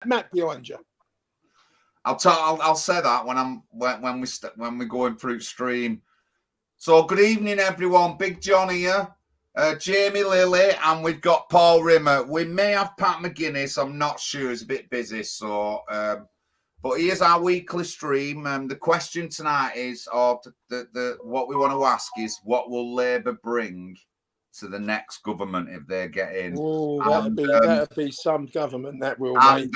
Matt behind you. I'll say that when we're going through stream. So good evening, everyone. Big John here, Jamie, Lillie, and we've got Paul Rimmer. We may have Pat McGinnis. I'm not sure. He's a bit busy. So, but here's our weekly stream. The question tonight is, or what we want to ask is, what will Labour bring to the next government if they get in? Oh, that'd be some government that will make.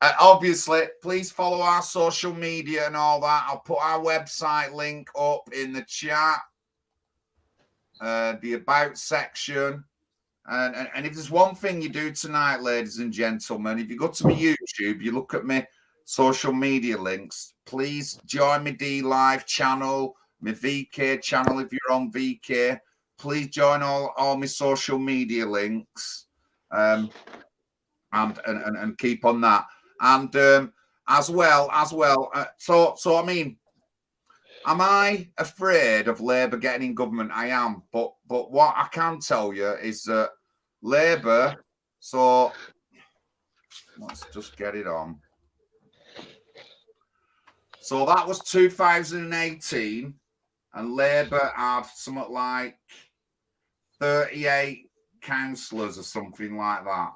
Obviously, please follow our social media and all that. I'll put our website link up in the chat, the about section. And if there's one thing you do tonight, ladies and gentlemen, if you go to my YouTube, you look at my social media links, please join my DLive channel, my VK channel if you're on VK. Please join all my social media links and keep on that. And as well. So I mean, am I afraid of Labour getting in government? I am. But what I can tell you is that Labour. So let's just get it on. So that was 2018, and Labour had something like 38 councillors or something like that.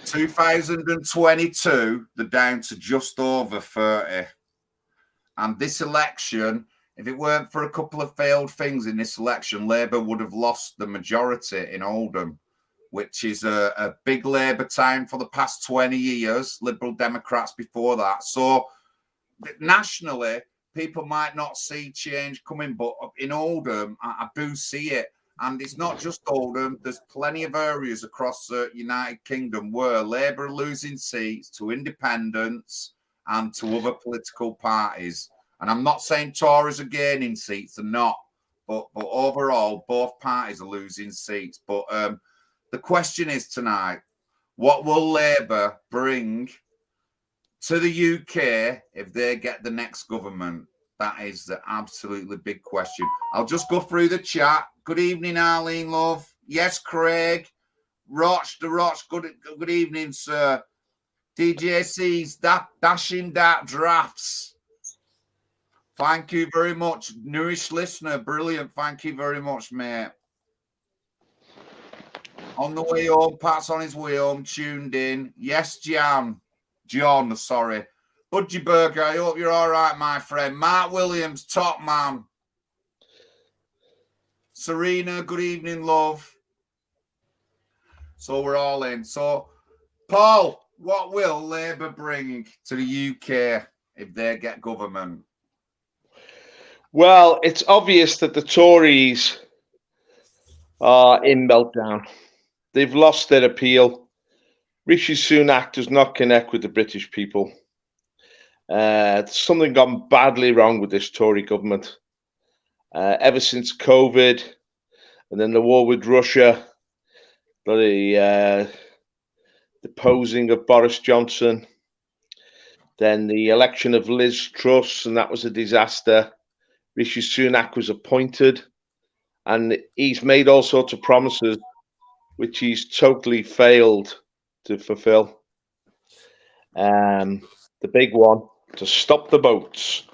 2022, they're down to just over 30. And this election, if it weren't for a couple of failed things in this election, Labour would have lost the majority in Oldham, which is a big Labour town for the past 20 years, Liberal Democrats before that. So nationally, people might not see change coming, but in Oldham, I do see it. And it's not just Oldham. There's plenty of areas across the United Kingdom where Labour are losing seats to independents and to other political parties. And I'm not saying Tories are gaining seats. They're not. But overall, both parties are losing seats. But the question is tonight, what will Labour bring to the UK if they get the next government? That is the absolutely big question. I'll just go through the chat. Good evening, Arlene, love. Yes, Craig. Roch, good evening, sir. DJC's Dashing Dark Drafts. Thank you very much. Nourished listener. Brilliant. Thank you very much, mate. On the way home, Pat's on his way home, tuned in. Yes, John, sorry. Budgie Burger, I hope you're all right, my friend. Mark Williams, top man. Serena, good evening, love. So we're all in. So, Paul, what will Labour bring to the UK if they get government? Well, it's obvious that the Tories are in meltdown. They've lost their appeal. Rishi Sunak does not connect with the British people. There's something gone badly wrong with this Tory government. Ever since COVID and then the war with Russia, the deposing of Boris Johnson, then the election of Liz Truss, and that was a disaster. Rishi Sunak was appointed, and he's made all sorts of promises which he's totally failed to fulfill. The big one, to stop the boats,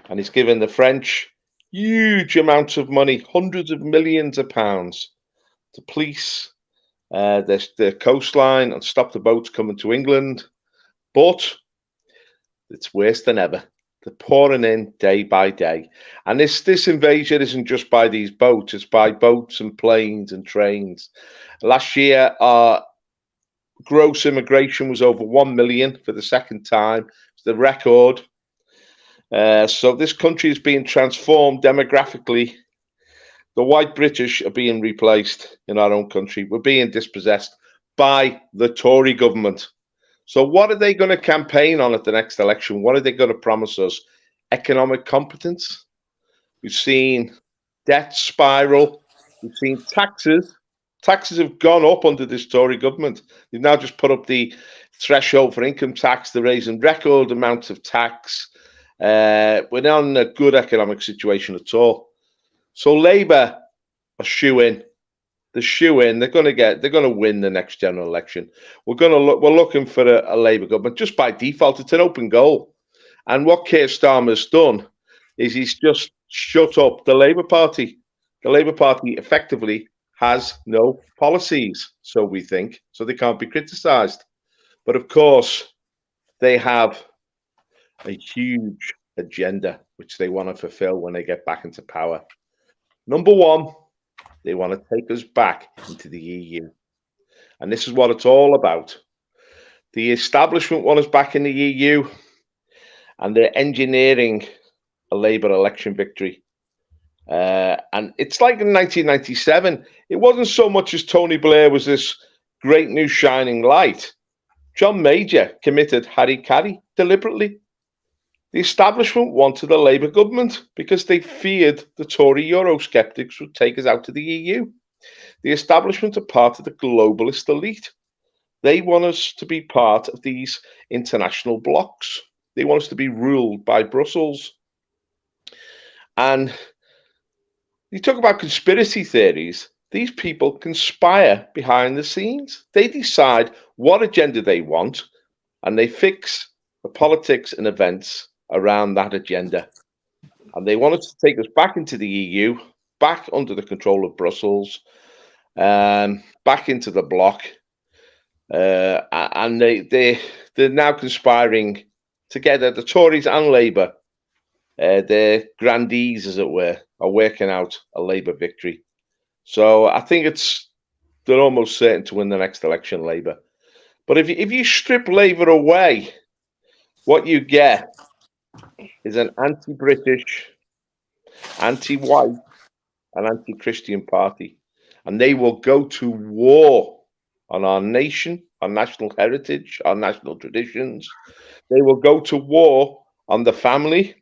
and he's given the French huge amounts of money, hundreds of millions of pounds, to police the coastline and stop the boats coming to England. But it's worse than ever. They're pouring in day by day, and this invasion isn't just by these boats; it's by boats and planes and trains. Last year, our gross immigration was over 1 million for the second time. It's the record. So this country is being transformed demographically. The white British are being replaced in our own country. We're being dispossessed by the Tory government. So what are they going to campaign on at the next election? What are they going to promise us? Economic competence. We've seen debt spiral. We've seen taxes. Taxes have gone up under this Tory government. They've now just put up the threshold for income tax. They're raising record amounts of tax. We're not in a good economic situation at all. So Labour are shoe-in. the shoe-in. They're going to win the next general election. We're looking for a Labour government just by default. It's an open goal. And what Keir Starmer's done is he's just shut up the Labour Party. The Labour Party effectively has no policies, so we think, so they can't be criticised. But of course, they have a huge agenda which they want to fulfill when they get back into power. Number one, they want to take us back into the EU. And this is what it's all about. The establishment want us back in the EU, and they're engineering a Labour election victory. And it's like in 1997, it wasn't so much as Tony Blair was this great new shining light. John Major committed Harry-Carry deliberately. The establishment wanted a Labour government because they feared the Tory Eurosceptics would take us out of the EU. The establishment are part of the globalist elite. They want us to be part of these international blocs. They want us to be ruled by Brussels. And you talk about conspiracy theories. These people conspire behind the scenes. They decide what agenda they want, and they fix the politics and events around that agenda. And they want us to take us back into the EU, back under the control of Brussels, back into the bloc. And they're now conspiring together, the Tories and Labour, their grandees, as it were, are working out a Labour victory. So I think they're almost certain to win the next election, Labour. But if you strip Labour away, what you get is an anti-British, anti-white, and anti-Christian party. And they will go to war on our nation, our national heritage, our national traditions. They will go to war on the family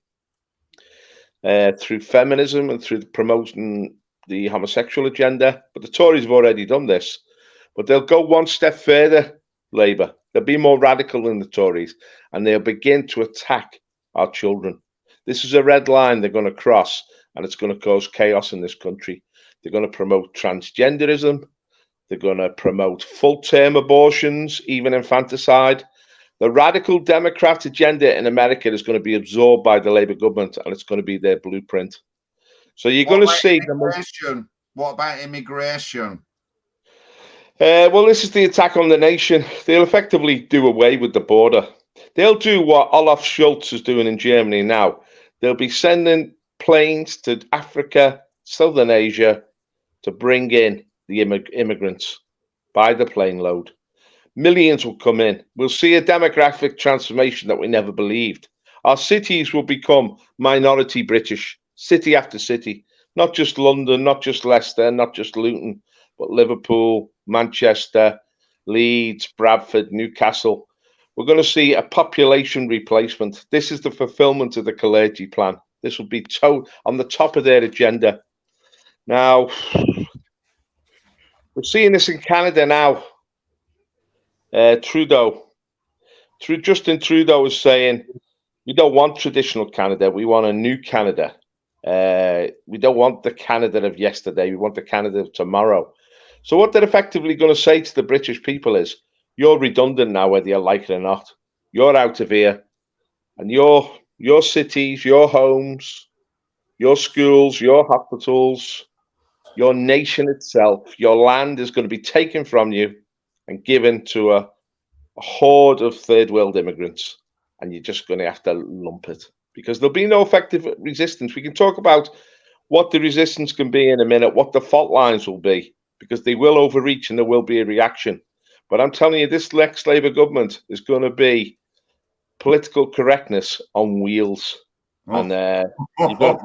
through feminism and through promoting the homosexual agenda. But the Tories have already done this. But they'll go one step further, Labour. They'll be more radical than the Tories, and they'll begin to attack our children. This is a red line they're going to cross, and it's going to cause chaos in this country. They're going to promote transgenderism. They're going to promote full-term abortions, even infanticide. The radical Democrat agenda in America is going to be absorbed by the Labour government, and it's going to be their blueprint. So you're going to see immigration. What about immigration? Well, this is the attack on the nation. They'll effectively do away with the border. They'll do what Olaf Scholz is doing in Germany now. They'll be sending planes to Africa, Southern Asia, to bring in the immigrants by the plane load. Millions will come in. We'll see a demographic transformation that we never believed. Our cities will become minority British, city after city. Not just London, not just Leicester, not just Luton, but Liverpool, Manchester, Leeds, Bradford, Newcastle. We're going to see a population replacement. This is the fulfillment of the Clergy plan. This will be on the top of their agenda. Now, we're seeing this in Canada now. Justin Trudeau is saying, we don't want traditional Canada. We want a new Canada. We don't want the Canada of yesterday. We want the Canada of tomorrow. So what they're effectively going to say to the British people is, you're redundant now, whether you like it or not. You're out of here. And your cities, your homes, your schools, your hospitals, your nation itself, your land is going to be taken from you and given to a horde of third world immigrants. And you're just going to have to lump it, because there'll be no effective resistance. We can talk about what the resistance can be in a minute, what the fault lines will be, because they will overreach and there will be a reaction. But I'm telling you, this next Labour government is going to be political correctness on wheels. And we're going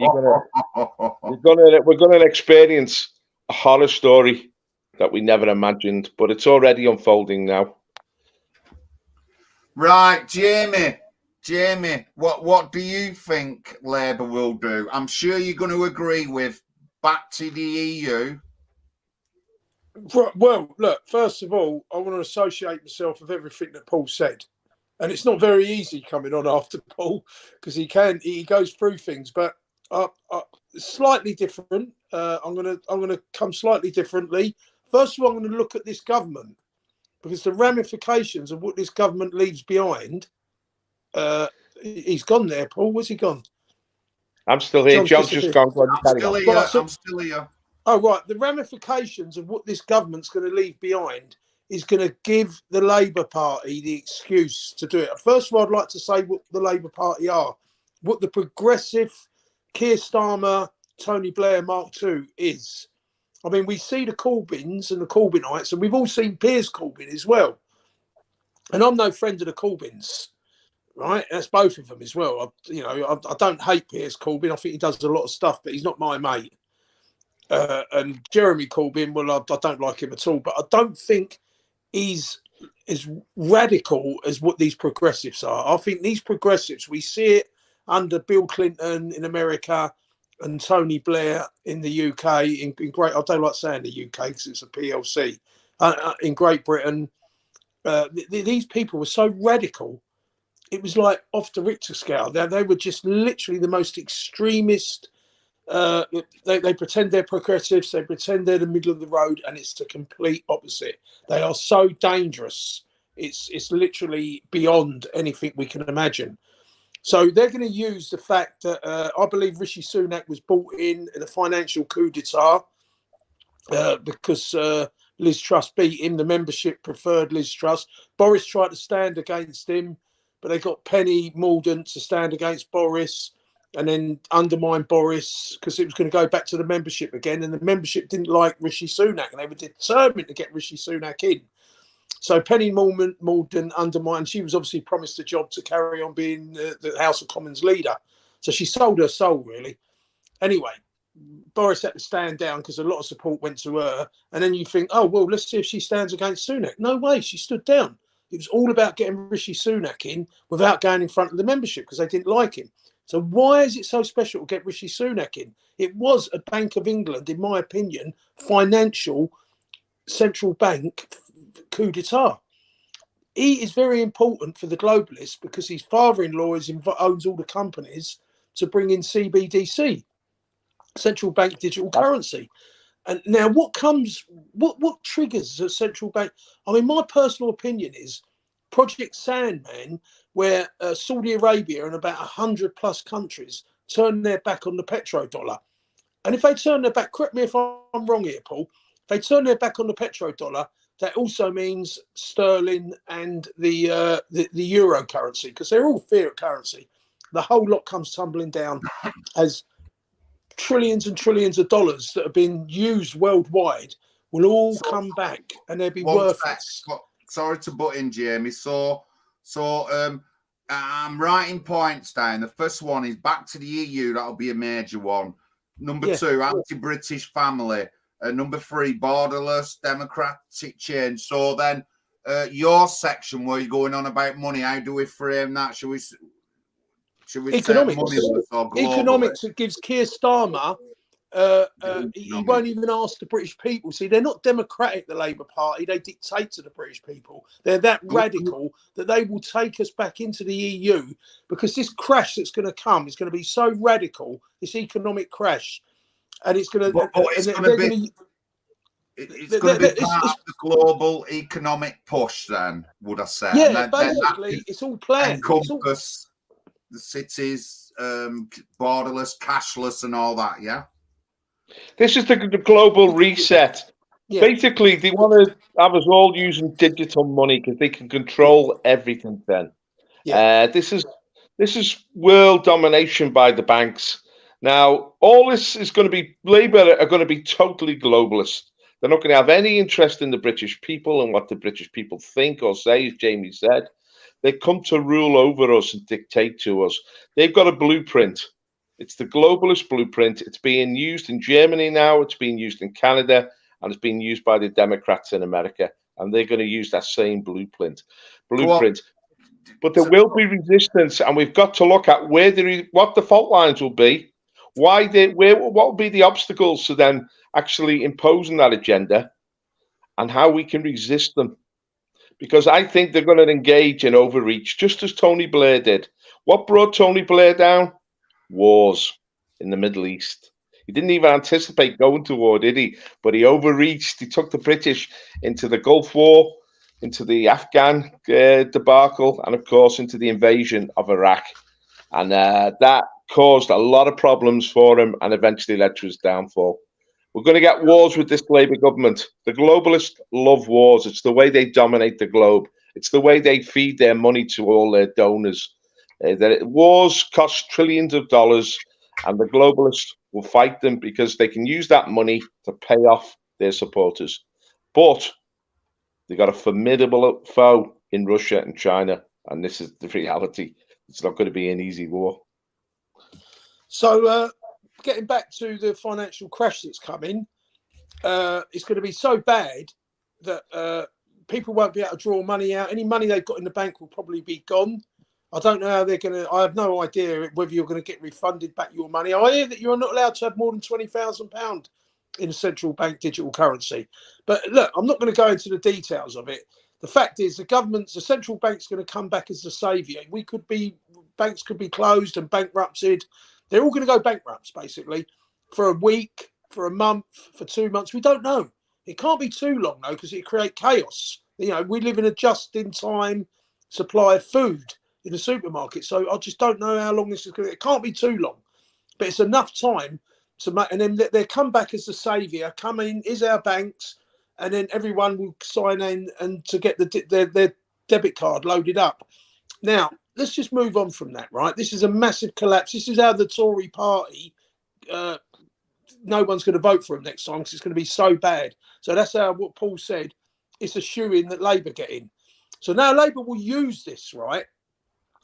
to experience a horror story that we never imagined, but it's already unfolding now. Right, Jamie, what do you think Labour will do? I'm sure you're going to agree with back to the EU. Well, look, first of all, I want to associate myself with everything that Paul said. And it's not very easy coming on after Paul, because he goes through things, but slightly different. I'm gonna come slightly differently. First of all, I'm going to look at this government, because the ramifications of what this government leaves behind. He's gone there, Paul. Where's he gone? I'm still here. John's just gone. I'm still here. Right, so, I'm still here. Oh, right. The ramifications of what this government's going to leave behind is going to give the Labour Party the excuse to do it. First of all, I'd like to say what the Labour Party are, what the progressive Keir Starmer, Tony Blair Mark II is. I mean, we see the Corbyns and the Corbynites, and we've all seen Piers Corbyn as well. And I'm no friend of the Corbyns, right? That's both of them as well. I don't hate Piers Corbyn. I think he does a lot of stuff, but he's not my mate. And Jeremy Corbyn, well, I don't like him at all, but I don't think he's as radical as what these progressives are. I think these progressives, we see it under Bill Clinton in America and Tony Blair in the UK. In Great, I don't like saying the UK because it's a PLC. In Great Britain, these people were so radical. It was like off the Richter scale. They were just literally the most extremist. They pretend they're progressives, they pretend they're the middle of the road, and it's the complete opposite. They are so dangerous. It's literally beyond anything we can imagine. So they're going to use the fact that I believe Rishi Sunak was brought in a financial coup d'etat because Liz Truss beat him. The membership preferred Liz Truss. Boris tried to stand against him, but they got Penny Mordaunt to stand against Boris and then undermine Boris because it was going to go back to the membership again. And the membership didn't like Rishi Sunak, and they were determined to get Rishi Sunak in. So Penny Mordaunt undermined. She was obviously promised a job to carry on being the House of Commons leader. So she sold her soul, really. Anyway, Boris had to stand down because a lot of support went to her. And then you think, oh, well, let's see if she stands against Sunak. No way, she stood down. It was all about getting Rishi Sunak in without going in front of the membership because they didn't like him. So why is it so special to get Rishi Sunak in? It was a Bank of England, in my opinion, financial central bank coup d'etat. He is very important for the globalists because his father-in-law owns all the companies to bring in CBDC, central bank digital currency. And now what triggers a central bank? I mean, my personal opinion is Project Sandman, where Saudi Arabia and about 100 plus countries turn their back on the petrodollar. And if they turn their back, correct me if I'm wrong here, Paul, if they turn their back on the petrodollar, that also means sterling and the euro currency, because they're all fiat currency. The whole lot comes tumbling down as trillions and trillions of dollars that have been used worldwide will all come back and they'll be worthless. Sorry to butt in, Jamie. So I'm writing points down. The first one is back to the EU. That'll be a major one. Number 2, anti-British family. Number 3, borderless democratic change. So then your section where you're going on about money, how do we frame that? Should we economics? Say money or economics, it gives Keir Starmer. He won't even ask the British people. See, they're not democratic, the Labour Party. They dictate to the British people. They're that radical that they will take us back into the EU because this crash that's going to come is going to be so radical, this economic crash. And it's going to... It's going to be part of the global economic push then, would I say? Yeah, basically, it's all planned. Encompass the cities, borderless, cashless and all that, yeah? This is the global reset. Yeah. Basically, they want to have us all using digital money because they can control everything then. Yeah. This is world domination by the banks. Now, all this is going to be, Labour are going to be totally globalist. They're not going to have any interest in the British people and what the British people think or say, as Jamie said. They come to rule over us and dictate to us. They've got a blueprint. It's the globalist blueprint. It's being used in Germany now. It's being used in Canada. And it's being used by the Democrats in America. And they're going to will that same blueprint. But there will be resistance. And we've got to look at what the fault lines will be. What will be the obstacles to them actually imposing that agenda and how we can resist them. Because I think they're going to engage in overreach, just as Tony Blair did. What brought Tony Blair down? Wars in the Middle East. He didn't even anticipate going to war, did he? But he overreached. He took the British into the Gulf War, into the Afghan debacle, and of course into the invasion of Iraq. And that caused a lot of problems for him and eventually led to his downfall. We're going to get wars with this Labour government. The globalists love wars. It's the way they dominate the globe. It's the way they feed their money to all their donors. Wars cost trillions of dollars, and the globalists will fight them because they can use that money to pay off their supporters. But they've got a formidable foe in Russia and China, and this is the reality. It's not going to be an easy war. So, getting back to the financial crash that's coming, it's going to be so bad that people won't be able to draw money out. Any money they've got in the bank will probably be gone. I don't know how they're going to. I have no idea whether you're going to get refunded back your money. I hear that you're not allowed to have more than £20,000 in a central bank digital currency. But look, I'm not going to go into the details of it. The fact is, the central bank's going to come back as the saviour. Banks could be closed and bankrupted. They're all going to go bankrupt, basically, for a week, for a month, for 2 months. We don't know. It can't be too long, though, because it create chaos. You know, we live in a just-in-time supply of food in the supermarket. So I just don't know how long this is going to. It can't be too long, but it's enough time to make. And then they come back as the saviour. Come in, is our banks, and then everyone will sign in and to get their debit card loaded up. Now, let's just move on from that, right? This is a massive collapse. This is how the Tory party, no one's going to vote for them next time because it's going to be so bad. So that's how what Paul said. It's a shoo-in that Labour get in. So now Labour will use this, right?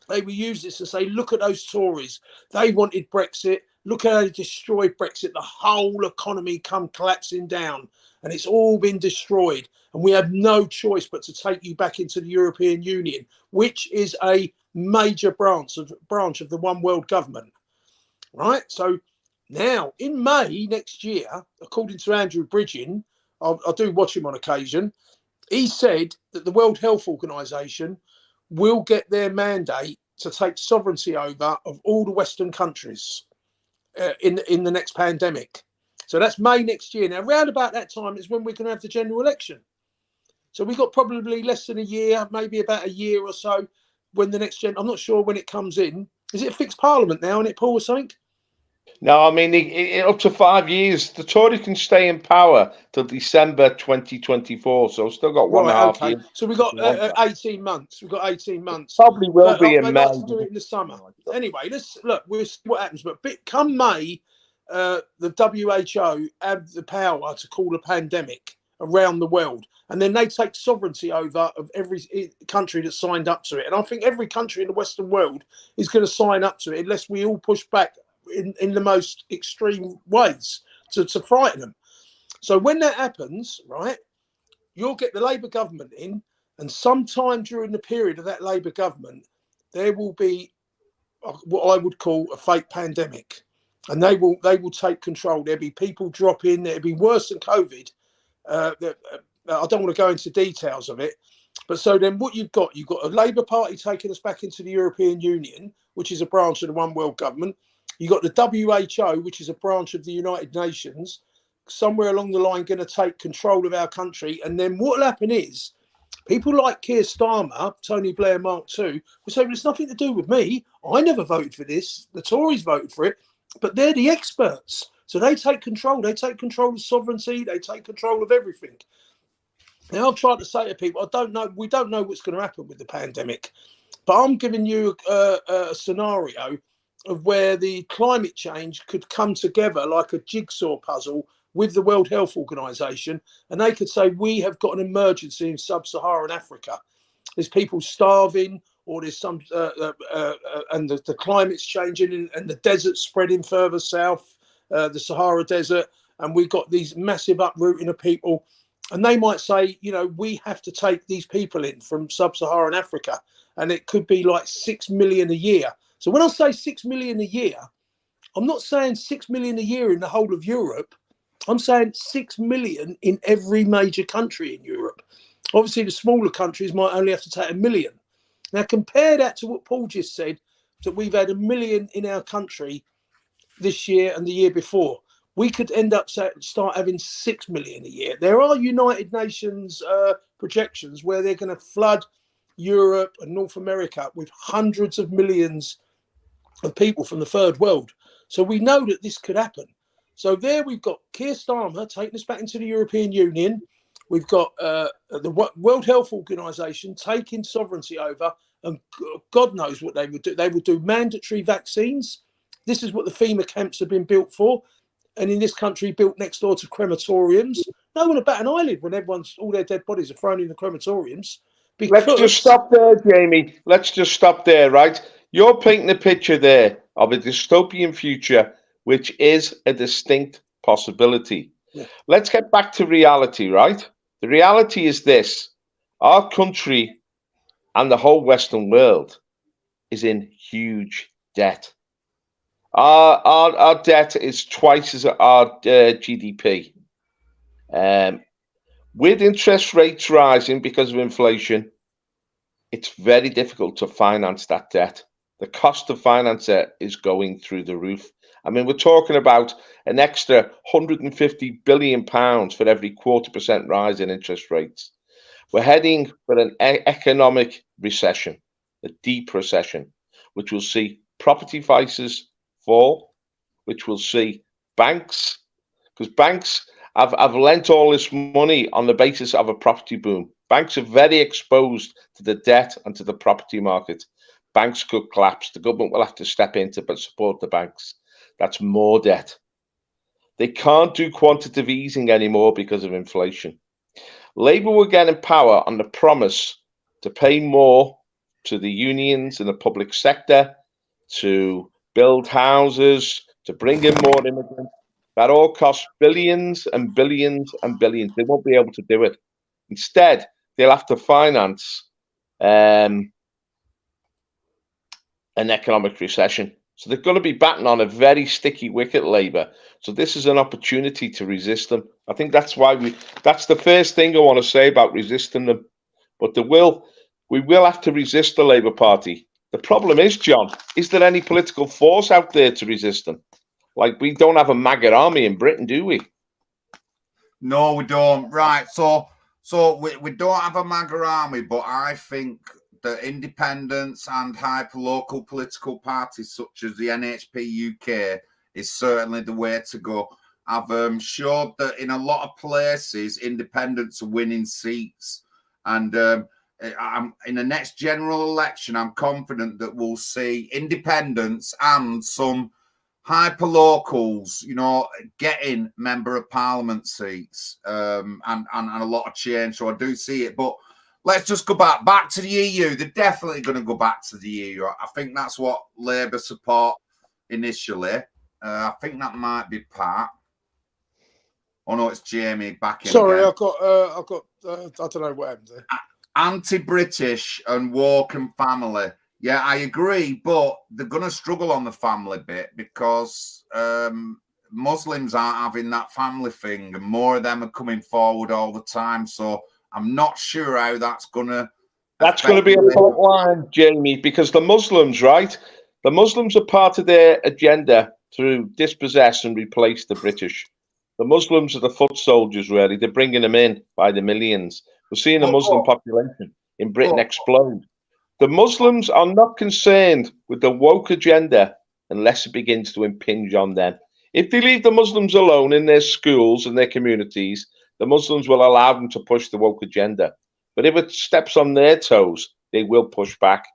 They will use this to say, look at those Tories. They wanted Brexit. Look how they destroyed Brexit. The whole economy come collapsing down and it's all been destroyed. And we have no choice but to take you back into the European Union, which is a major branch of the one world government, right? So now in May next year, according to Andrew Bridgen, I do watch him on occasion, he said that the World Health Organization will get their mandate to take sovereignty over of all the Western countries in the next pandemic. So that's May next year. Now, around about that time is when we're going to have the general election. So we've got probably less than a year, maybe about a year or so, when the next I'm not sure when it comes in. Is it a fixed parliament now, isn't it, Paul, or something? No, I mean, up to 5 years. The Tories can stay in power till December 2024, so still got one and a half years. So we've got 18 months. We've got 18 months. Probably will be in May. They like to do it in the summer. Anyway, we'll see what happens. But come May, the WHO have the power to call a pandemic around the world. And then they take sovereignty over of every country that signed up to it. And I think every country in the Western world is going to sign up to it unless we all push back in the most extreme ways to frighten them. So when that happens, right, you'll get the Labour government in, and sometime during the period of that Labour government, there will be what I would call a fake pandemic. And they will take control. There'll be people drop in. It'll be worse than COVID. I don't want to go into details of it. But so then what you've got a Labour Party taking us back into the European Union, which is a branch of the one world government. You've got the WHO, which is a branch of the United Nations, somewhere along the line going to take control of our country. And then what will happen is people like Keir Starmer, Tony Blair Mark II, will say, well, it's nothing to do with me. I never voted for this. The Tories voted for it. But they're the experts. So they take control. They take control of sovereignty. They take control of everything. Now, I'm trying to say to people, we don't know what's going to happen with the pandemic. But I'm giving you a scenario of where the climate change could come together like a jigsaw puzzle with the World Health Organization. And they could say, we have got an emergency in sub-Saharan Africa. There's people starving, or there's some, and the climate's changing, and the desert's spreading further south, the Sahara Desert, and we've got these massive uprooting of people. And they might say, we have to take these people in from sub-Saharan Africa, and it could be like 6 million a year. So when I say 6 million a year, I'm not saying 6 million a year in the whole of Europe. I'm saying 6 million in every major country in Europe. Obviously, the smaller countries might only have to take 1 million. Now, compare that to what Paul just said, that we've had 1 million in our country this year and the year before. we could end up start having 6 million a year. There are United Nations projections where they're going to flood Europe and North America with hundreds of millions of people from the third world. So we know that this could happen. So there we've got Keir Starmer taking us back into the European Union. We've got the World Health Organization taking sovereignty over, and God knows what they would do. They would do mandatory vaccines. This is what the FEMA camps have been built for. And in this country, built next door to crematoriums. No one about an eyelid when all their dead bodies are thrown in the crematoriums. Let's just stop there, Jamie. Let's just stop there, right? You're painting a picture there of a dystopian future, which is a distinct possibility. Yeah. Let's get back to reality, right? The reality is this. Our country and the whole Western world is in huge debt. Our debt is twice as our GDP. With interest rates rising because of inflation, it's very difficult to finance that debt. The cost of finance it is going through the roof. I mean, we're talking about an extra £150 billion for every 0.25% rise in interest rates. We're heading for an economic recession, a deep recession, which will see property prices fall, which will see banks, because banks have lent all this money on the basis of a property boom. Banks are very exposed to the debt and to the property market. Banks could collapse. The government will have to step in to support the banks. That's more debt. They can't do quantitative easing anymore because of inflation. Labour will get in power on the promise to pay more to the unions in the public sector, to build houses, to bring in more immigrants. That all costs billions and billions and billions. They won't be able to do it. Instead, they'll have to finance an economic recession. So they're going to be batting on a very sticky wicket, Labour. So this is an opportunity to resist them. I think that's why that's the first thing I want to say about resisting them. But we will have to resist the Labour Party. The problem is, John, is there any political force out there to resist them? Like, we don't have a MAGA army in Britain, do we? No, we don't. Right. So we don't have a MAGA army, but I think that independents and hyper-local political parties such as the NHPUK is certainly the way to go. I've showed that in a lot of places, independents are winning seats. And in the next general election, I'm confident that we'll see independents and some hyper-locals, getting Member of Parliament seats and a lot of change. So I do see it. But let's just go back to the EU. They're definitely going to go back to the EU. I think that's what Labour support initially. I think that might be Pat. Oh no, it's Jamie back in. Sorry, again. I don't know what happened there. Anti-British and woke and family. Yeah, I agree, but they're going to struggle on the family bit because Muslims aren't having that family thing, and more of them are coming forward all the time. So I'm not sure how that's going to. That's going to be a fault line, Jamie, because the Muslims, right? The Muslims are part of their agenda to dispossess and replace the British. The Muslims are the foot soldiers, really. They're bringing them in by the millions. We're seeing the Muslim population in Britain explode. The Muslims are not concerned with the woke agenda unless it begins to impinge on them. If they leave the Muslims alone in their schools and their communities, the Muslims will allow them to push the woke agenda. But if it steps on their toes, they will push back.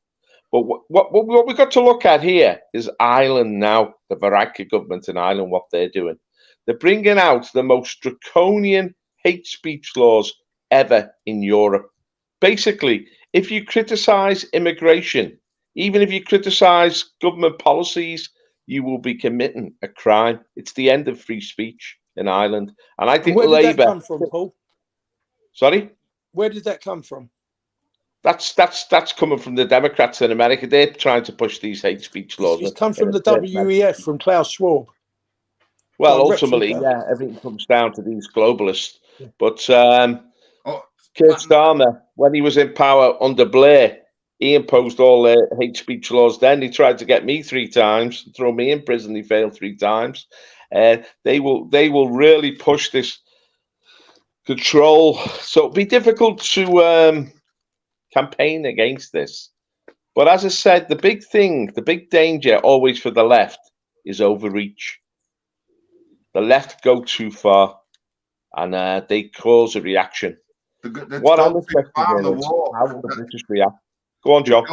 But what we've got to look at here is Ireland now, the Varadkar government in Ireland, what they're doing. They're bringing out the most draconian hate speech laws ever in Europe. Basically, if you criticize immigration, even if you criticize government policies, you will be committing a crime. It's the end of free speech in Ireland. And I think Labour... Where did that come from, Paul? Sorry? Where did that come from? That's coming from the Democrats in America. They're trying to push these hate speech laws. It's come from the WEF, from Klaus Schwab. Well, ultimately, yeah, everything comes down to these globalists. Yeah. But Keir Starmer, when he was in power under Blair, he imposed all the hate speech laws then. He tried to get me 3 times, throw me in prison. He failed 3 times. They will really push this control. So it'll be difficult to campaign against this. But as I said, the big danger always for the left is overreach. The left go too far, and they cause a reaction. What I'm interested in is how will the British react? Go on, John.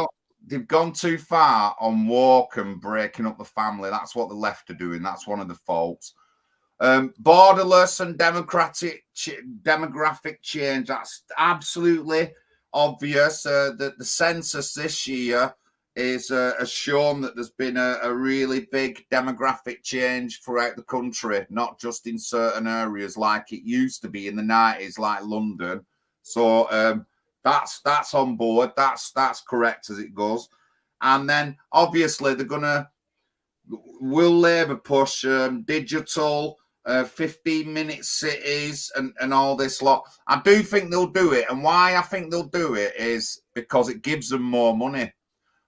They've gone too far on woke and breaking up the family. That's what the left are doing. That's one of the faults. Borderless and demographic change. That's absolutely obvious. That the census this year has shown that there's been a really big demographic change throughout the country, not just in certain areas like it used to be in the 90s, like London. So that's on board. That's correct as it goes. And then obviously will Labour push digital 15-minute cities and all this lot? I do think they'll do it. And why I think they'll do it is because it gives them more money.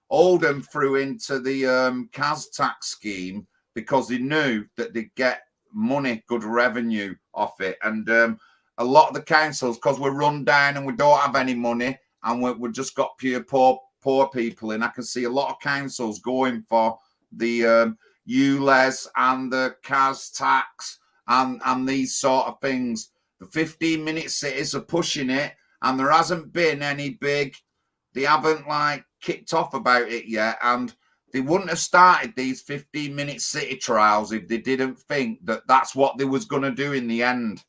Oldham threw into the CAS tax scheme because they knew that they'd get money, good revenue off it. And a lot of the councils, because we're run down and we don't have any money and we've just got pure poor people in, I can see a lot of councils going for the ULEZ and the CAS tax and these sort of things. The 15-minute cities are pushing it, and there hasn't been any big, they haven't like kicked off about it yet, and they wouldn't have started these 15-minute city trials if they didn't think that that's what they was going to do in the end.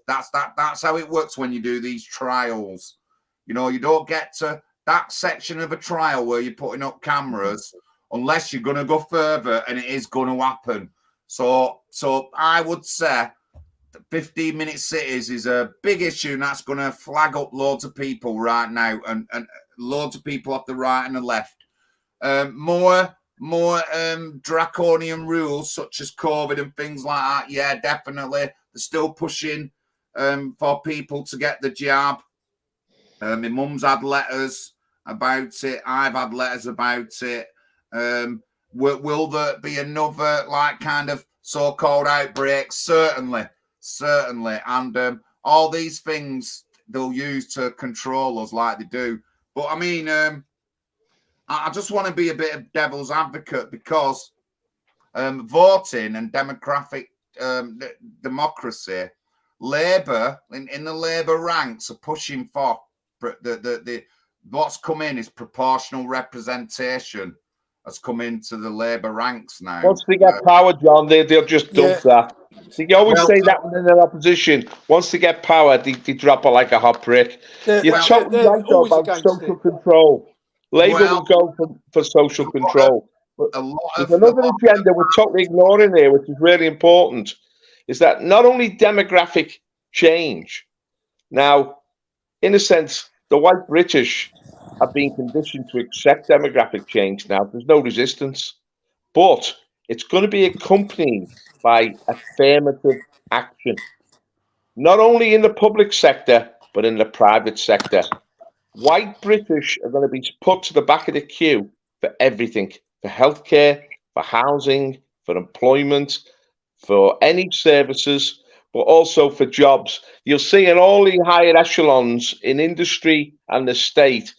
That's how it works when you do these trials. You know, you don't get to that section of a trial where you're putting up cameras unless you're going to go further, and it is going to happen. So I would say 15-minute cities is a big issue, and that's going to flag up loads of people right now, and loads of people off the right and the left. More draconian rules such as COVID and things like that. Yeah, definitely. They're still pushing for people to get the jab. My mum's had letters about it. I've had letters about it. Will there be another like kind of so-called outbreak? Certainly. And all these things they'll use to control us like they do. But I mean, I just want to be a bit of devil's advocate, because voting and democratic democracy, Labour in the Labour ranks are pushing for the what's come in is proportional representation has come into the Labour ranks now. Once they get power, John, they'll just dump that. So you always say that when they're in opposition. Once they get power, they drop it like a hot brick. You're totally right about social control. Labour will go for social control. But there's another agenda we're totally ignoring here, which is really important, is that not only demographic change. Now, in a sense, the white British have been conditioned to accept demographic change now. There's no resistance. But it's going to be accompanied by affirmative action, not only in the public sector, but in the private sector. White British are going to be put to the back of the queue for everything, for healthcare, for housing, for employment, for any services, but also for jobs. You'll see in all the higher echelons in industry and the state,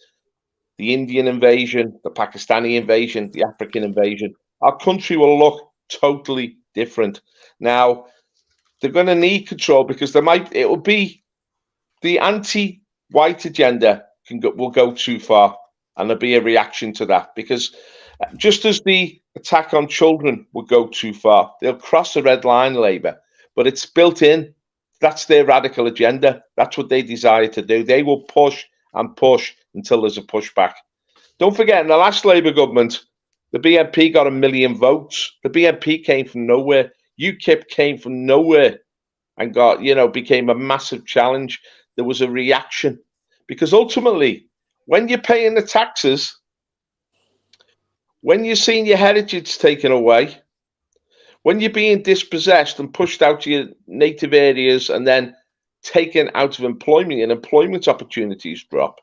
the Indian invasion, the Pakistani invasion, the African invasion, our country will look totally different. Now, they're going to need control, because it will be the anti-white agenda will go too far, and there'll be a reaction to that, because just as the attack on children will go too far, they'll cross the red line, Labour, but it's built in. That's their radical agenda. That's what they desire to do. They will push and push until there's a pushback. Don't forget, in the last Labour government, the BNP got 1 million votes. The BNP came from nowhere. UKIP came from nowhere and became a massive challenge. There was a reaction, because ultimately, when you're paying the taxes, when you're seeing your heritage taken away, when you're being dispossessed and pushed out to your native areas and then taken out of employment and employment opportunities drop,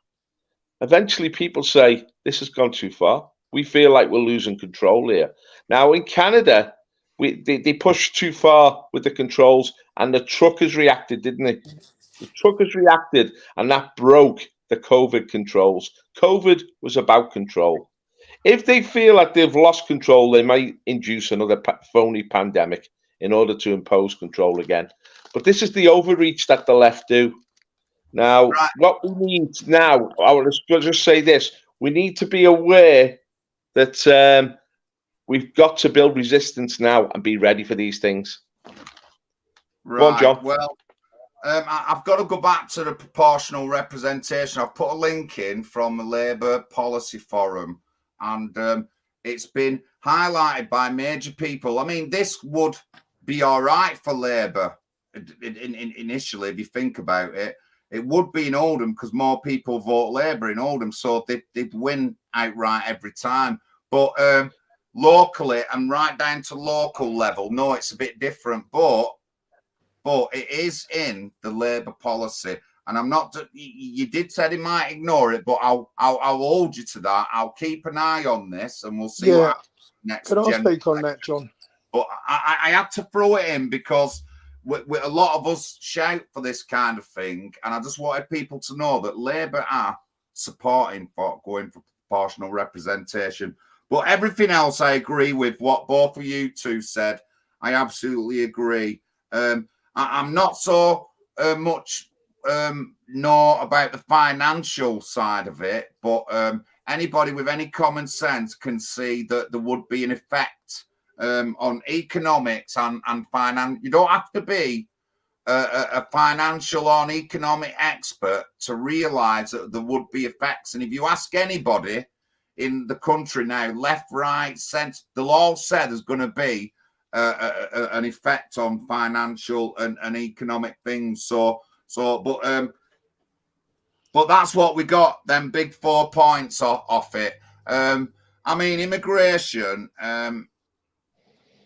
eventually people say, this has gone too far. We feel like we're losing control here. Now, in Canada, They pushed too far with the controls, and the truckers reacted, didn't they? The truckers reacted, and that broke the COVID controls. COVID was about control. If they feel like they've lost control, they might induce another phony pandemic in order to impose control again. But this is the overreach that the left do. Now, Right. what we need now, I will just say this: we need to be aware that we've got to build resistance now and be ready for these things. Right. Go on, John. Well, I've got to go back to the proportional representation. I've put a link in from the Labour Policy Forum, and it's been highlighted by major people. I mean, this would be all right for Labour initially, if you think about it. It would be in Oldham because more people vote Labour in Oldham, so they'd win outright every time. But locally and right down to local level, no, it's a bit different. But it is in the Labour policy, and I'm not. You did say they might ignore it, but I'll hold you to that. I'll keep an eye on this, and we'll see what happens next. Can I speak on that, John? But I had to throw it in because with a lot of us shout for this kind of thing, and I just wanted people to know that Labour are supporting for going for proportional representation. But everything else, I agree with what both of you two said. I absolutely agree. I'm not so much know about the financial side of it, but anybody with any common sense can see that there would be an effect on economics and finance. You don't have to be a financial or an economic expert to realise that there would be effects. And if you ask anybody in the country now, left, right, centre, they'll all say there's going to be an effect on financial and economic things. But that's what we got. Them big 4 points off it. I mean, immigration.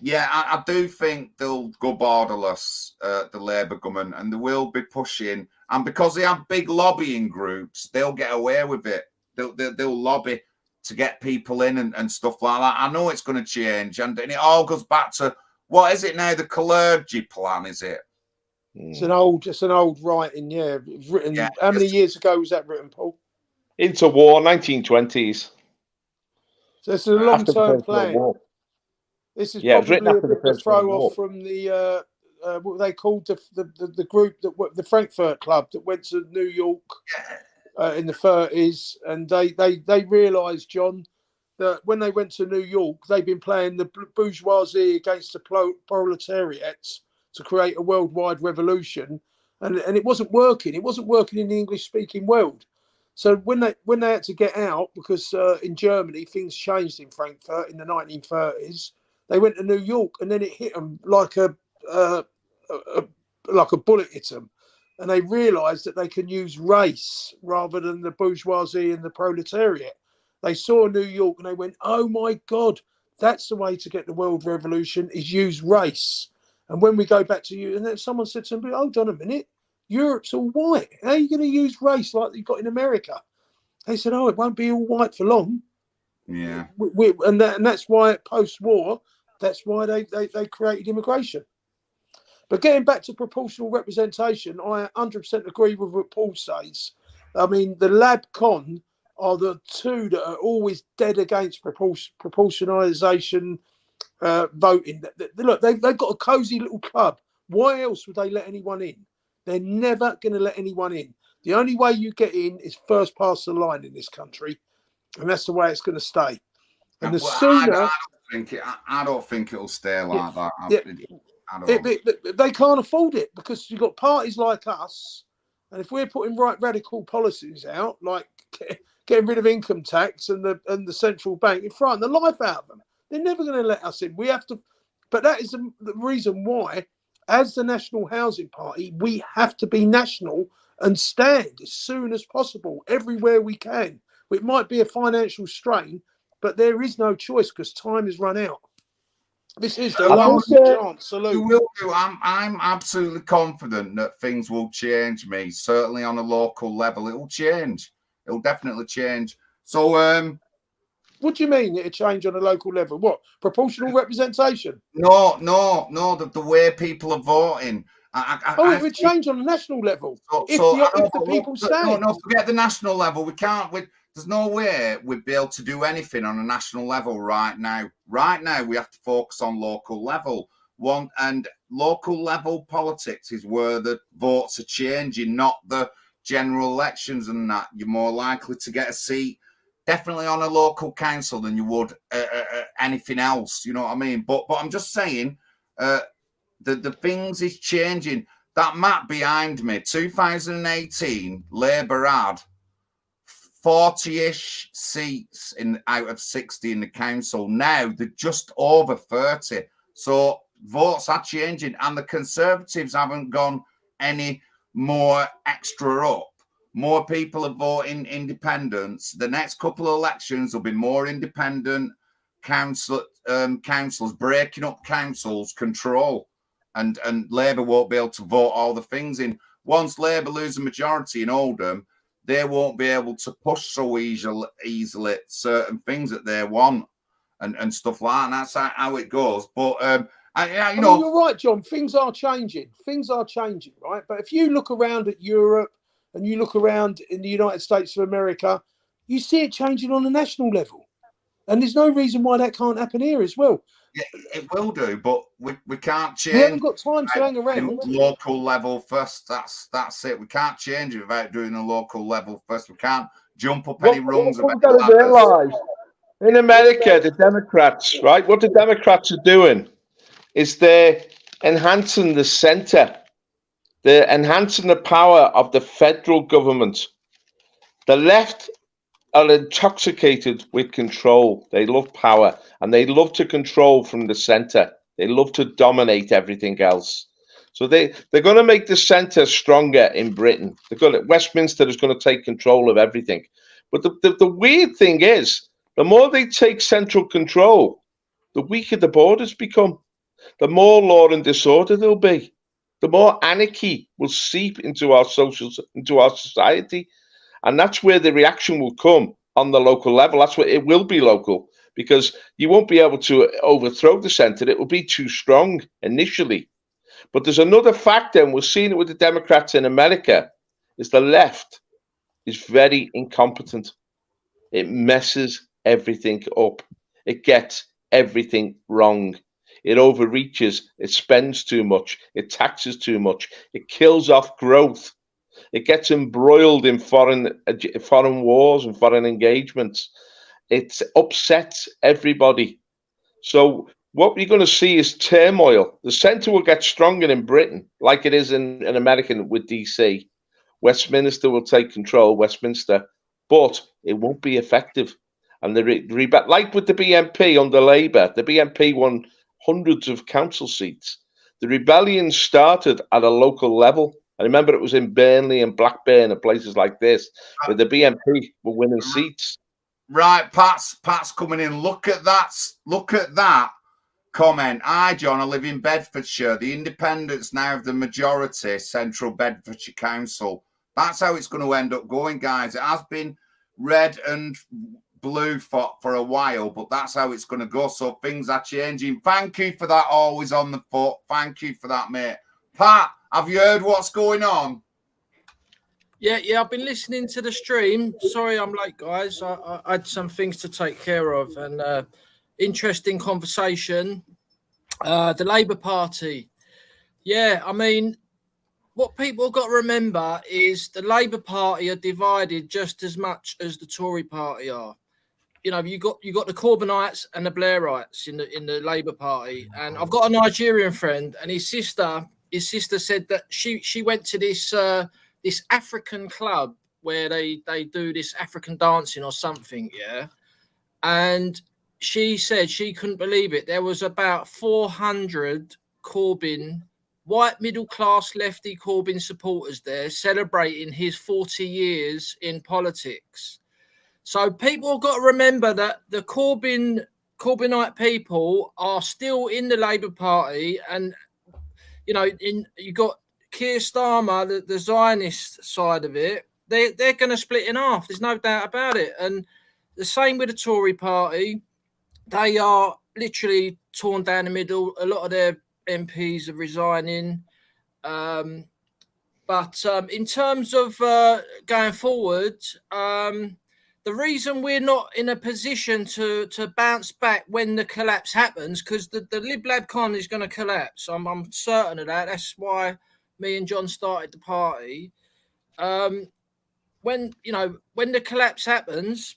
Yeah, I do think they'll go borderless, the Labour government, and they will be pushing. And because they have big lobbying groups, they'll get away with it. They'll lobby to get people in and stuff like that. I know it's going to change, and it all goes back to what is it now? The clergy plan, is it? It's an old writing, yeah. It was written. Yeah. How many years ago was that written, Paul? Interwar, 1920s. So it's a long-term plan. This is probably a bit of a throw-off from the what they called the group the Frankfurt Club that went to New York in the 30s, and they realised, John, that when they went to New York, they'd been playing the bourgeoisie against the proletariats to create a worldwide revolution, and it wasn't working. It wasn't working in the English-speaking world. So when they had to get out, because in Germany things changed in Frankfurt in the 1930s, they went to New York, and then it hit them like a bullet hit them, and they realised that they can use race rather than the bourgeoisie and the proletariat. They saw New York and they went, "Oh my God, that's the way to get the world revolution, is use race." And when we go back to you, and then someone said to me, "Hold on a minute, Europe's all white. How are you going to use race like you've got in America?" They said, "Oh, it won't be all white for long." Yeah. And that's why post-war, that's why they created immigration. But getting back to proportional representation, I 100% agree with what Paul says. I mean, the Lab Con are the two that are always dead against proportionalisation voting. Look, they've got a cosy little club. Why else would they let anyone in? They're never going to let anyone in. The only way you get in is first past the line in this country, and that's the way it's going to stay. And the sooner, I don't think it'll stay like that. They can't afford it, because you've got parties like us, and if we're putting radical policies out, like getting rid of income tax and the central bank, it frighten the life out of them. They're never going to let us in. We have to, but that is the reason why, as the National Housing Party, we have to be national and stand as soon as possible everywhere we can. It might be a financial strain, but there is no choice because time has run out. This is the last chance. Salute. Will do. I'm absolutely confident that things will change. Me, certainly on a local level, it will change. It will definitely change. So What do you mean it'd change on a local level? What, proportional representation? No. The way people are voting. It would change on a national level if the people stand. No, forget the national level. We can't. There's no way we'd be able to do anything on a national level right now. Right now, we have to focus on local level. And local level politics is where the votes are changing, not the general elections and that. You're more likely to get a seat definitely on a local council than you would anything else. You know what I mean? But I'm just saying, the things is changing. That map behind me, 2018, Labour had 40-ish seats out of 60 in the council. Now they're just over 30. So votes are changing, and the Conservatives haven't gone any more extra up. More people are voting independents. The next couple of elections will be more independent councillors breaking up councils' control, and Labour won't be able to vote all the things in. Once Labour lose a majority in Oldham, they won't be able to push so easily certain things that they want and stuff like that. And that's how it goes. But you're right, John. Things are changing. Right? But if you look around at Europe and you look around in the United States of America, you see it changing on a national level. And there's no reason why that can't happen here as well. Yeah, it will do, but we can't change. We haven't got time to hang around. Local level first. That's it. We can't change it without doing a local level first. We can't jump up any rungs of any ladders. In America, the Democrats, right? What the Democrats are doing is they're enhancing the centre. They're enhancing the power of the federal government. The left are intoxicated with control. They love power, and they love to control from the centre. They love to dominate everything else. So they're going to make the centre stronger in Britain. Westminster is going to take control of everything. But the weird thing is, the more they take central control, the weaker the borders become. The more law and disorder there'll be. The more anarchy will seep into our society. And that's where the reaction will come on the local level. That's where it will be local, because you won't be able to overthrow the centre. It will be too strong initially. But there's another factor, and we're seeing it with the Democrats in America, is the left is very incompetent. It messes everything up. It gets everything wrong. It overreaches. It spends too much. It taxes too much. It kills off growth. It gets embroiled in foreign wars and foreign engagements. It upsets everybody. So what you're going to see is turmoil. The centre will get stronger in Britain, like it is in America with DC. Westminster will take control, Westminster, but it won't be effective. And like with the BNP under Labour, the BNP won hundreds of council seats. The rebellion started at a local level. I remember it was in Burnley and Blackburn and places like this, where the BNP were winning seats. Right, Pat's coming in. Look at that comment. Hi, John. I live in Bedfordshire. The independents now have the majority, Central Bedfordshire Council. That's how it's going to end up going, guys. It has been red and blue for a while, but that's how it's going to go. So things are changing. Thank you for that. Always on the foot. Thank you for that, mate. Pat, have you heard what's going on? Yeah, I've been listening to the stream. Sorry I'm late, guys. I had some things to take care of, and interesting conversation. The Labour Party. Yeah, I mean, what people have got to remember is the Labour Party are divided just as much as the Tory Party are. You know, you got the Corbynites and the Blairites in the Labour Party. And I've got a Nigerian friend, and his sister said that she went to this African club where they do this African dancing or something, yeah. And she said she couldn't believe it. There was about 400 Corbyn, white middle-class lefty Corbyn supporters there celebrating his 40 years in politics. So people have got to remember that the Corbynite people are still in the Labour Party, and you know, you got Keir Starmer, the Zionist side of it. They're going to split in half. There's no doubt about it. And the same with the Tory party. They are literally torn down the middle. A lot of their MPs are resigning. But in terms of going forward, the reason we're not in a position to bounce back when the collapse happens, because the Lib Lab Con is going to collapse. I'm certain of that. That's why me and John started the party. When the collapse happens,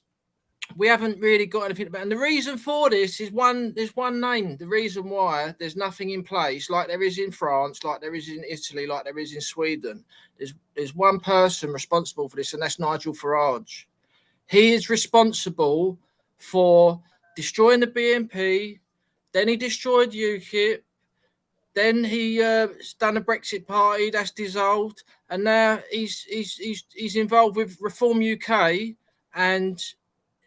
we haven't really got anything about. And the reason for this is there's one name. The reason why there's nothing in place, like there is in France, like there is in Italy, like there is in Sweden. There's one person responsible for this, and that's Nigel Farage. He is responsible for destroying the BNP. Then he destroyed UKIP. Then he done a Brexit party that's dissolved, and now he's involved with Reform UK. And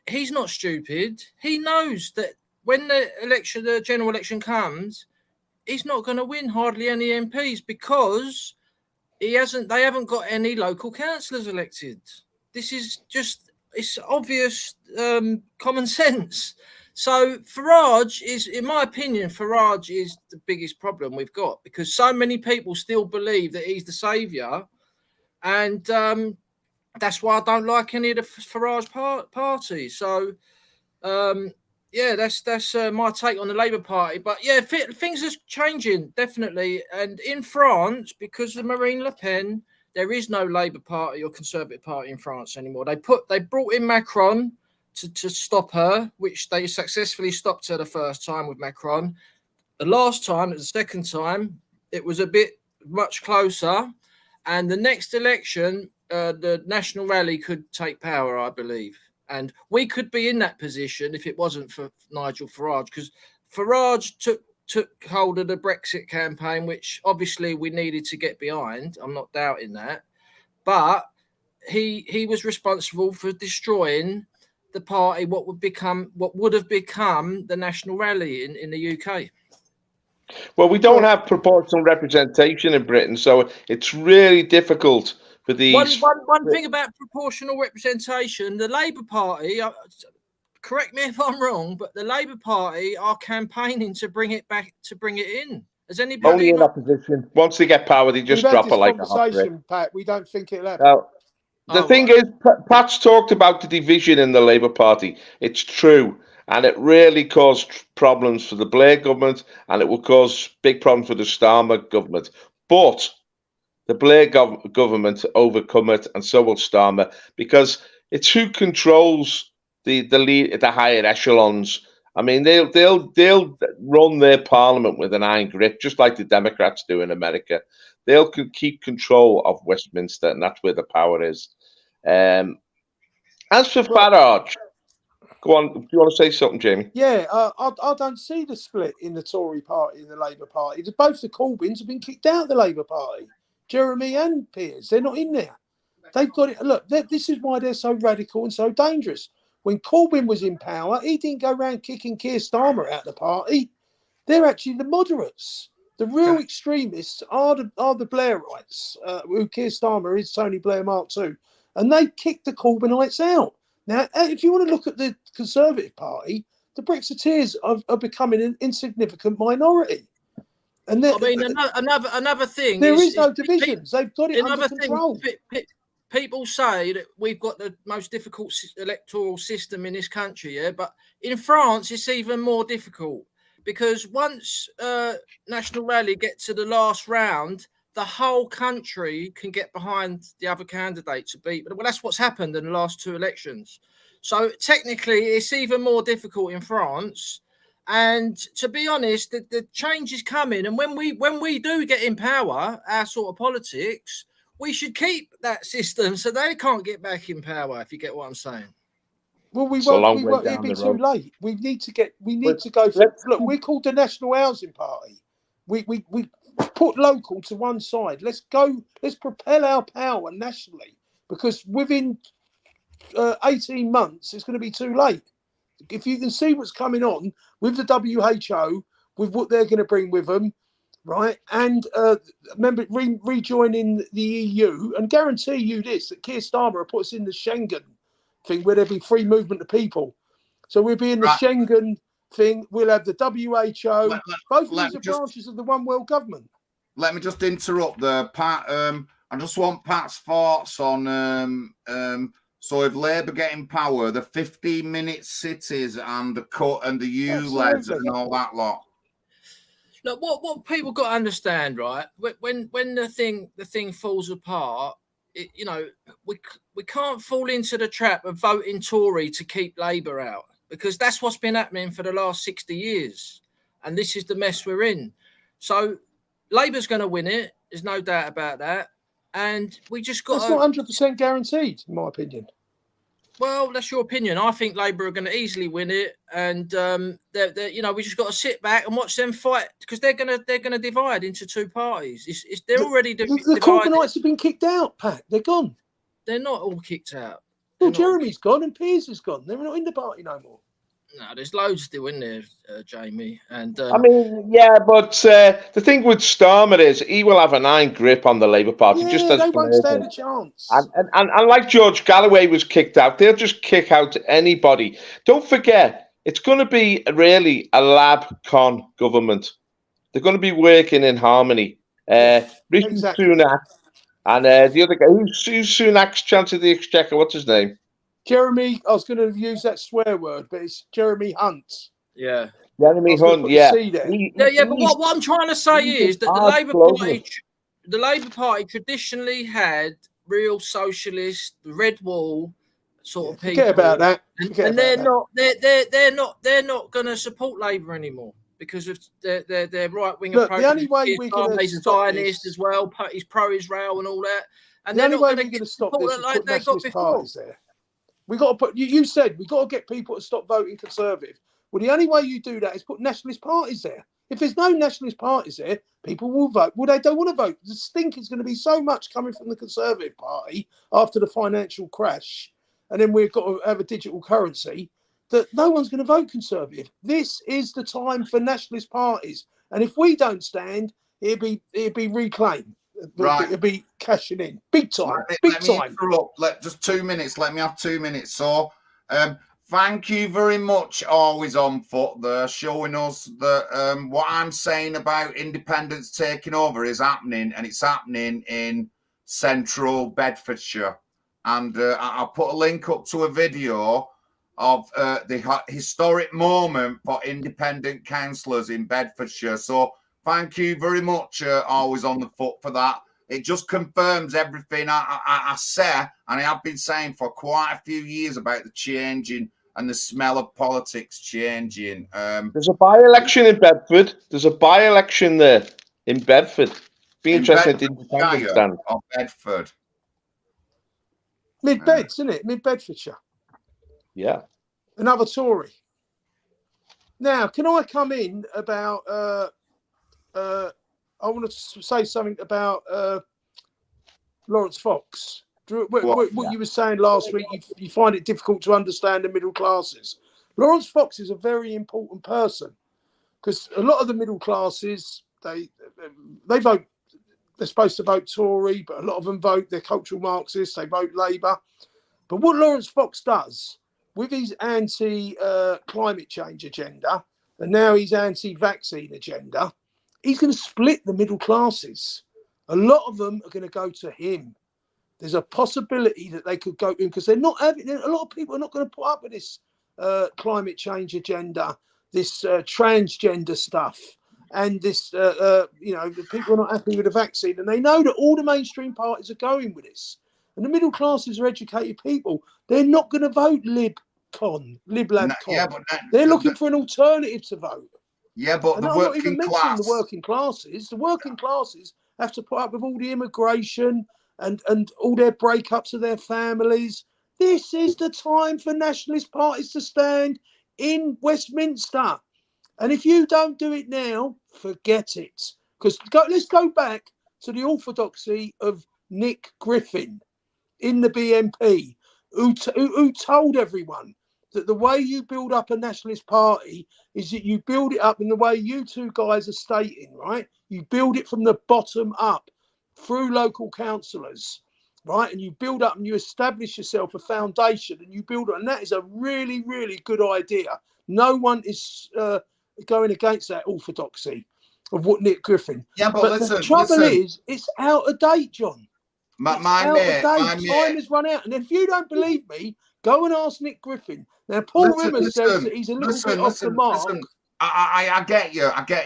he's not stupid. He knows that when the general election comes, he's not going to win hardly any MPs because they haven't got any local councillors elected. This is just, it's obvious common sense. So Farage is, in my opinion, Farage is the biggest problem we've got, because so many people still believe that he's the saviour, and that's why I don't like any of the Farage party. So, that's my take on the Labour Party. But yeah, things are changing, definitely. And in France, because of Marine Le Pen, there is no Labour Party or Conservative Party in France anymore. They brought in Macron to stop her, which they successfully stopped her the first time with Macron. The last time, the second time, it was a bit much closer. And the next election, the National Rally could take power, I believe. And we could be in that position if it wasn't for Nigel Farage, because Farage took hold of the Brexit campaign, which obviously we needed to get behind. I'm not doubting that. But he was responsible for destroying the party, what would have become the National Rally in the UK. Well, we don't have proportional representation in Britain, so it's really difficult for these. One thing about proportional representation, the Labour Party, correct me if I'm wrong, but the Labour Party are campaigning to bring it back, to bring it in. Has anybody only in opposition? Once they get power, they just drop it like a hot brick. Pat, we don't think it'll happen. Now, the thing is, Pat's talked about the division in the Labour Party. It's true. And it really caused problems for the Blair government, and it will cause big problems for the Starmer government. But the Blair government overcome it, and so will Starmer, because it's who controls the higher echelons. I mean, they'll run their parliament with an iron grip, just like the Democrats do in America. They'll keep control of Westminster, and that's where the power is. As for Farage. Go on. Do you want to say something, Jamie? Yeah, I don't see the split in the Tory party and the Labour Party. Both the Corbyns have been kicked out of the Labour Party. Jeremy and Piers, they're not in there. They've got it. Look, this is why they're so radical and so dangerous. When Corbyn was in power, he didn't go around kicking Keir Starmer out of the party. They're actually the moderates. The real extremists are the Blairites, who Keir Starmer is Tony Blair Mark II. And they kicked the Corbynites out. Now, if you want to look at the Conservative Party, the Brexiteers are becoming an insignificant minority. And I mean, another thing. There is no divisions. They've got it under control. People say that we've got the most difficult electoral system in this country, yeah, but in France it's even more difficult, because once National Rally get to the last round, the whole country can get behind the other candidate to beat. Well, that's what's happened in the last two elections. So technically, it's even more difficult in France. And to be honest, the change is coming. And when we do get in power, our sort of politics, we should keep that system so they can't get back in power, if you get what I'm saying. Well, we won't. It'll be too late. We need to go. Look, we're called the National Housing Party. We put local to one side. Let's propel our power nationally, because within 18 months it's going to be too late. If you can see what's coming on with the WHO, with what they're going to bring with them, right? And remember, rejoining the EU, and guarantee you this, that Keir Starmer puts in the Schengen thing where there'll be free movement of people. So we'll be in the Schengen thing. We'll have the WHO. Both of these are branches of the one world government. Let me just interrupt there, Pat. I just want Pat's thoughts on so if Labour get in power, the 15-minute cities and the cut and the ULEZ and all that lot. Look, what people got to understand, right? When the thing falls apart, we can't fall into the trap of voting Tory to keep Labour out, because that's what's been happening for the last 60 years, and this is the mess we're in. So Labour's going to win it. There's no doubt about that. And we just got. That's not 100% guaranteed, in my opinion. Well, that's your opinion. I think Labour are going to easily win it, and we just got to sit back and watch them fight, because they're going to divide into two parties. They're already divided. The Corbynites have been kicked out, Pat. They're gone. They're not all kicked out. Well, Jeremy's gone and Piers is gone. They're not in the party no more. No, there's loads still in there, Jamie. And but the thing with Starmer is he will have an iron grip on the Labour Party. Yeah, just as they won't stand a chance. And like George Galloway was kicked out, they'll just kick out anybody. Don't forget, it's going to be really a lab-con government. They're going to be working in harmony. Rishi Sunak and the other guy, who's Sunak's Chancellor of the Exchequer? What's his name? Jeremy, I was going to use that swear word, but it's Jeremy Hunt. Yeah. Jeremy Hunt, yeah. But what I'm trying to say is that the Labour Party traditionally had real socialist, red wall sort of people. Forget about that. And they're not going to support Labour anymore because of their right wing approach. The only way we're going to stop this as well, he's pro-Israel and all that. And the only way we're going to stop this is put nationalist parties there. We got to put. You said we got to get people to stop voting Conservative. Well, the only way you do that is put nationalist parties there. If there's no nationalist parties there, people will vote. Well, they don't want to vote. The stink is going to be so much coming from the Conservative Party after the financial crash, and then we've got to have a digital currency, that no one's going to vote Conservative. This is the time for nationalist parties, and if we don't stand, it'll be reclaimed. Right. It'll be cashing in. Big time. Just 2 minutes. Let me have 2 minutes. So, thank you very much. Always on foot there, showing us that what I'm saying about independence taking over is happening, and it's happening in central Bedfordshire. And I'll put a link up to a video of the historic moment for independent councillors in Bedfordshire. So, thank you very much, always on the foot, for that. It just confirms everything I say, and I have been saying for quite a few years about the changing and the smell of politics changing. There's a by-election in Bedford. There's a by-election there in Bedford. Be interested in independent stand. Of Bedford. Mid-Beds, isn't it? Mid-Bedfordshire. Yeah. Another Tory. Now, can I come in about... I want to say something about Lawrence Fox. What you were saying last week, you find it difficult to understand the middle classes. Lawrence Fox is a very important person, because a lot of the middle classes, they vote, they're supposed to vote Tory, but a lot of them vote, they're cultural Marxists, they vote Labour. But what Lawrence Fox does with his anti-climate change agenda, and now his anti-vaccine agenda, he's going to split the middle classes. A lot of them are going to go to him. There's a possibility that they could go in, because they're not having. A lot of people are not going to put up with this climate change agenda, this transgender stuff, and this. The people are not happy with the vaccine, and they know that all the mainstream parties are going with this. And the middle classes are educated people. They're not going to vote LibCon. They're looking for an alternative to vote. Yeah, but the working class. The working classes have to put up with all the immigration and all their breakups of their families. This is the time for nationalist parties to stand in Westminster. And if you don't do it now, forget it. Because let's go back to the orthodoxy of Nick Griffin in the BNP, who told everyone that the way you build up a nationalist party is that you build it up in the way you two guys are stating, right? You build it from the bottom up through local councillors. right? And you build up and you establish yourself a foundation and you build it. And that is a really, really good idea. No one is going against that orthodoxy of what Nick Griffin. Yeah, but the trouble is, it's out of date, John. My mate. Time has run out. And if you don't believe me, go and ask Nick Griffin. Now, Paul Rimmer says that he's a little bit off the mark. I get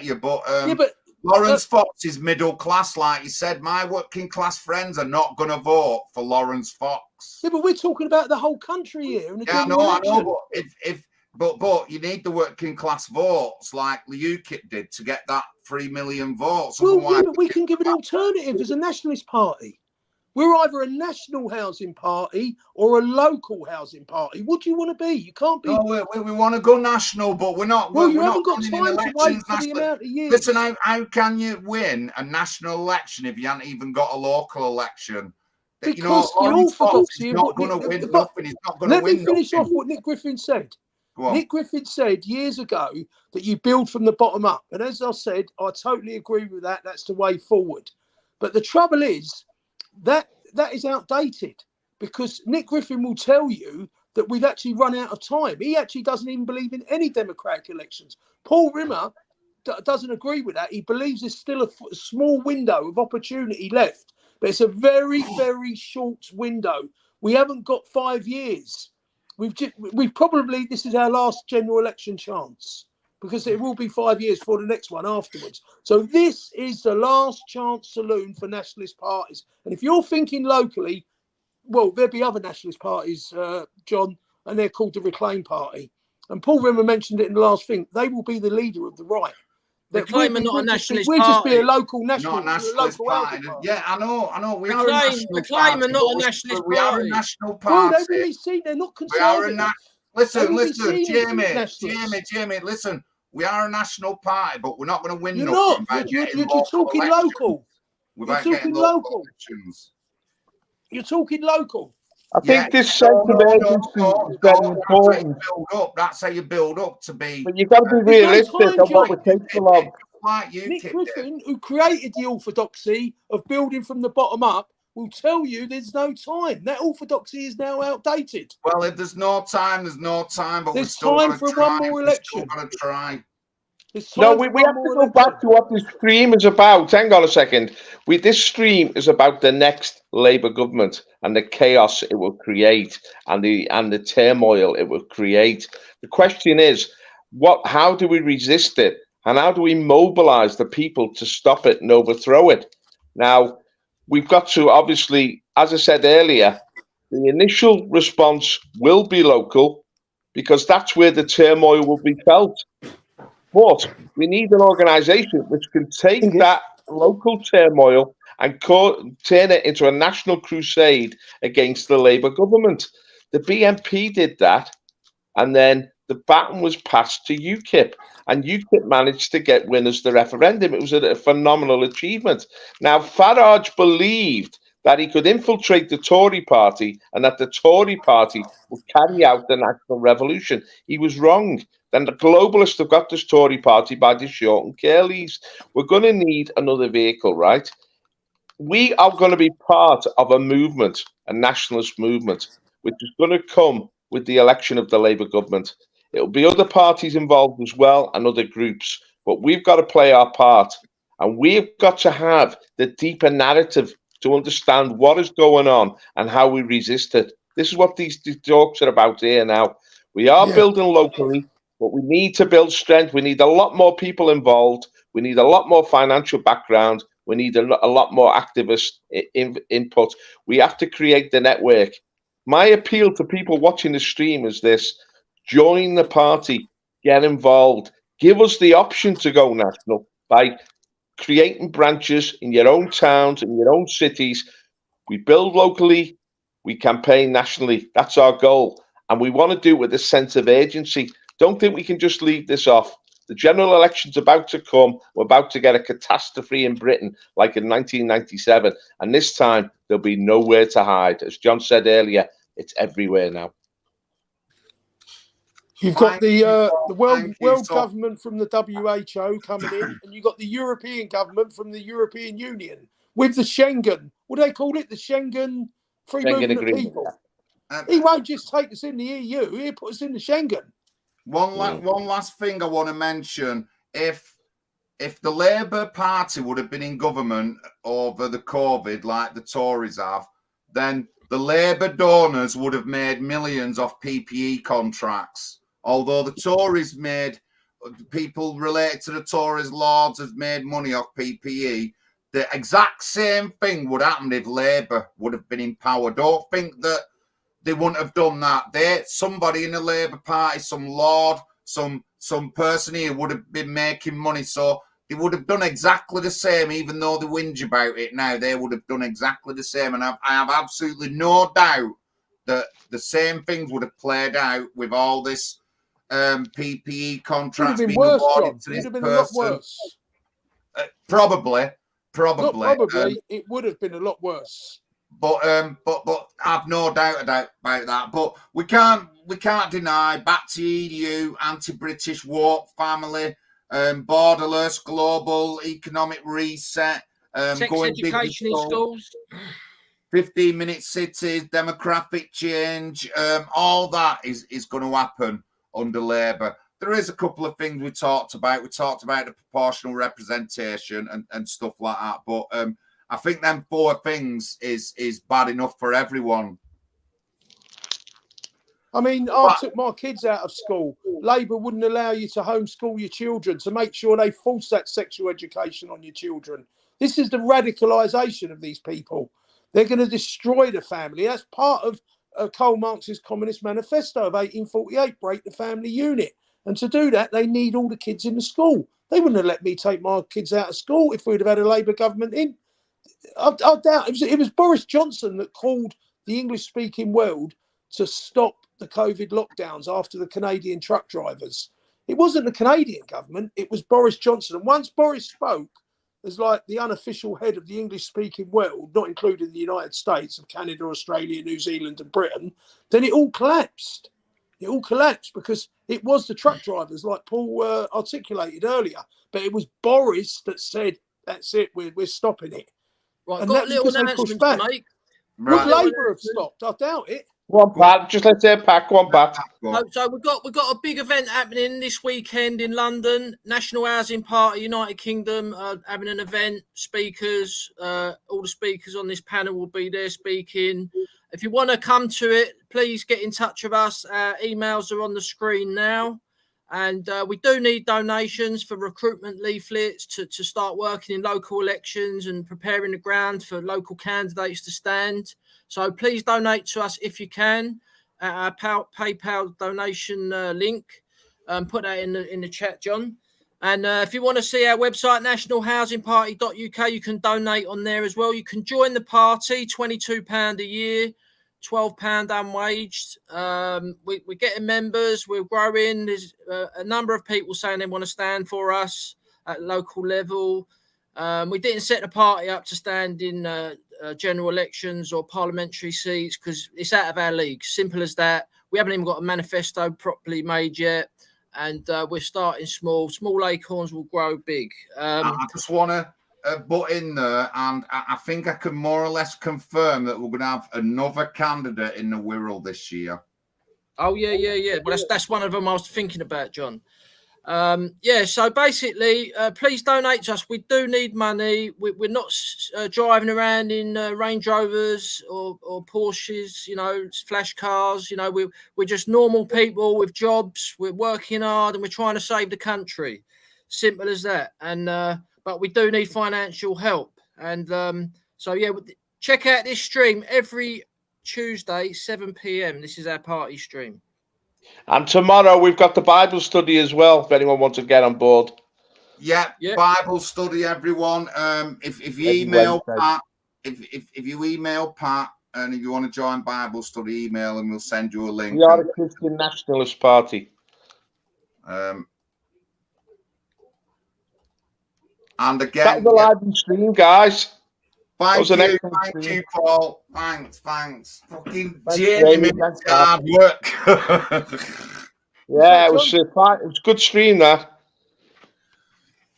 you, but yeah, but Lawrence Fox is middle class, like you said. My working class friends are not going to vote for Lawrence Fox. Yeah, but we're talking about the whole country here. I know, but you need the working class votes like the UKIP did to get that 3 million votes. Well, yeah, but we can give an alternative as a nationalist party. We're either a national housing party or a local housing party. What do you want to be? You can't be. No, we want to go national, but we're not. Well, you we're haven't not got time to wait for the amount of years. Listen, how can you win a national election if you haven't even got a local election? Because the orthodoxy is not going to win nothing. He's not going to win. Let me finish off what Nick Griffin said. Nick Griffin said years ago that you build from the bottom up. And as I said, I totally agree with that. That's the way forward. But the trouble is that is outdated, because Nick Griffin will tell you that we've actually run out of time. He actually doesn't even believe in any democratic elections. Paul Rimmer doesn't agree with that. He believes there's still a small window of opportunity left, but it's a very, very short window. We haven't got 5 years. We've probably, this is our last general election chance, because it will be 5 years for the next one afterwards. So this is the last chance saloon for nationalist parties. And if you're thinking locally, well, there'll be other nationalist parties, John, and they're called the Reclaim Party. And Paul Rimmer mentioned it in the last thing. They will be the leader of the right. Reclaim are not a nationalist party. We'll just be a local national, nationalist party. Yeah, I know. We are a national Reclaim party. Are not a nationalist we party. Are a national party. Well, they really see they're not conservative. Listen, Jamie, listen. We are a national party, but we're not going to win. You're not. You're talking local. You're talking local. You're talking local. I think this sense of urgency is very important. That's how you build up to be. But you've got to be realistic on what we're capable of. Nick Griffin, who created the orthodoxy of building from the bottom up, will tell you there's no time. That orthodoxy is now outdated. Well, if there's no time, there's no time. But there's time for one more election. We're going to try. No, we have to go back to what this stream is about. Hang on a second. This stream is about the next Labour government and the chaos it will create and the turmoil it will create. The question is, how do we resist it? And how do we mobilise the people to stop it and overthrow it? Now, we've got to, obviously, as I said earlier, the initial response will be local, because that's where the turmoil will be felt. But we need an organisation which can take that local turmoil and turn it into a national crusade against the Labour government. The BNP did that, and then the baton was passed to UKIP, and UKIP managed to get winners the referendum. It was a phenomenal achievement. Now, Farage believed that he could infiltrate the Tory party and that the Tory party would carry out the national revolution. He was wrong. Then the globalists have got this Tory party by the short and curlies. We're going to need another vehicle, right? We are going to be part of a movement, a nationalist movement, which is going to come with the election of the Labour government. It'll be other parties involved as well and other groups, but we've got to play our part, and we've got to have the deeper narrative to understand what is going on and how we resist it. This is what these talks are about here now. We are building locally, but we need to build strength. We need a lot more people involved. We need a lot more financial background. We need a lot more activist input. We have to create the network. My appeal to people watching the stream is this: join the party, get involved, give us the option to go national by creating branches in your own towns, in your own cities. We build locally, we campaign nationally. That's our goal. And we want to do it with a sense of urgency. Don't think we can just leave this off. The general election's about to come. We're about to get a catastrophe in Britain, like in 1997. And this time, there'll be nowhere to hide. As John said earlier, it's everywhere now. You've got the world government from the WHO coming in, and you've got the European government from the European Union with the Schengen. What do they call it? The Schengen free Schengen movement of agreement. people. He won't just take us in the EU. He'll put us in the Schengen. One last thing I want to mention. If the Labour Party would have been in government over the COVID like the Tories have, then the Labour donors would have made millions off PPE contracts. Although the Tories people related to the Tories lords has made money off PPE, the exact same thing would happen if Labour would have been in power. Don't think that they wouldn't have done that. Somebody in the Labour Party, some lord, some person here would have been making money. So they would have done exactly the same, even though they whinge about it now. They would have done exactly the same. And I have absolutely no doubt that the same things would have played out with all this PPE contracts being awarded to this person. It would have been a lot worse. Probably. Not probably. It would have been a lot worse. But I've no doubt about that. But we can't deny back to EU, anti-British woke family, borderless global economic reset, going education in schools, 15-minute cities, demographic change, all that is going to happen under Labour. There is a couple of things we talked about. We talked about the proportional representation and stuff like that. But I think them 4 things is bad enough for everyone. I mean, I took my kids out of school. Labour wouldn't allow you to homeschool your children to make sure they force that sexual education on your children. This is the radicalisation of these people. They're going to destroy the family. That's part of Karl Marx's Communist Manifesto of 1848, break the family unit. And to do that, they need all the kids in the school. They wouldn't have let me take my kids out of school if we'd have had a Labour government in. I doubt it was Boris Johnson that called the English-speaking world to stop the COVID lockdowns after the Canadian truck drivers. It wasn't the Canadian government, it was Boris Johnson. And once Boris spoke as like the unofficial head of the English-speaking world, not including the United States, of Canada, Australia, New Zealand and Britain, then it all collapsed. It all collapsed because it was the truck drivers, like Paul articulated earlier. But it was Boris that said, that's it, we're stopping it. Right, and got that's because they pushed back. Right. Would Labour have stopped? I doubt it. One bat, just let's say pack one bat. So we've got a big event happening this weekend in London. National Housing Party, United Kingdom, having an event. Speakers, all the speakers on this panel will be there speaking. If you want to come to it, please get in touch with us. Our emails are on the screen now. And we do need donations for recruitment leaflets to start working in local elections and preparing the ground for local candidates to stand. So please donate to us if you can. Our PayPal donation link. Put that in the chat, John. And if you want to see our website, nationalhousingparty.uk, you can donate on there as well. You can join the party, £22 a year. £12 unwaged. We're getting members. We're growing. There's a number of people saying they want to stand for us at local level. We didn't set the party up to stand in general elections or parliamentary seats because it's out of our league. Simple as that. We haven't even got a manifesto properly made yet. And we're starting small. Small acorns will grow big. I just want to butt in there, and I think I can more or less confirm that we're going to have another candidate in the Wirral this year. Oh yeah. Well, that's one of them I was thinking about, John. So basically, please donate to us. We do need money. We're not driving around in Range Rovers or Porsches, flash cars. We're just normal people with jobs. We're working hard and we're trying to save the country. Simple as that. And but we do need financial help. And check out this stream every Tuesday, 7 p.m. This is our party stream. And tomorrow we've got the Bible study as well, if anyone wants to get on board. Yeah. Bible study, everyone. If you email Pat, if you email Pat, and if you want to join Bible study, email and we'll send you a link. We are a Christian Nationalist party. And again, that was a live stream, guys. Thank you, Paul. Thanks. Fucking genuine hard work. Yeah, it was a good stream, that.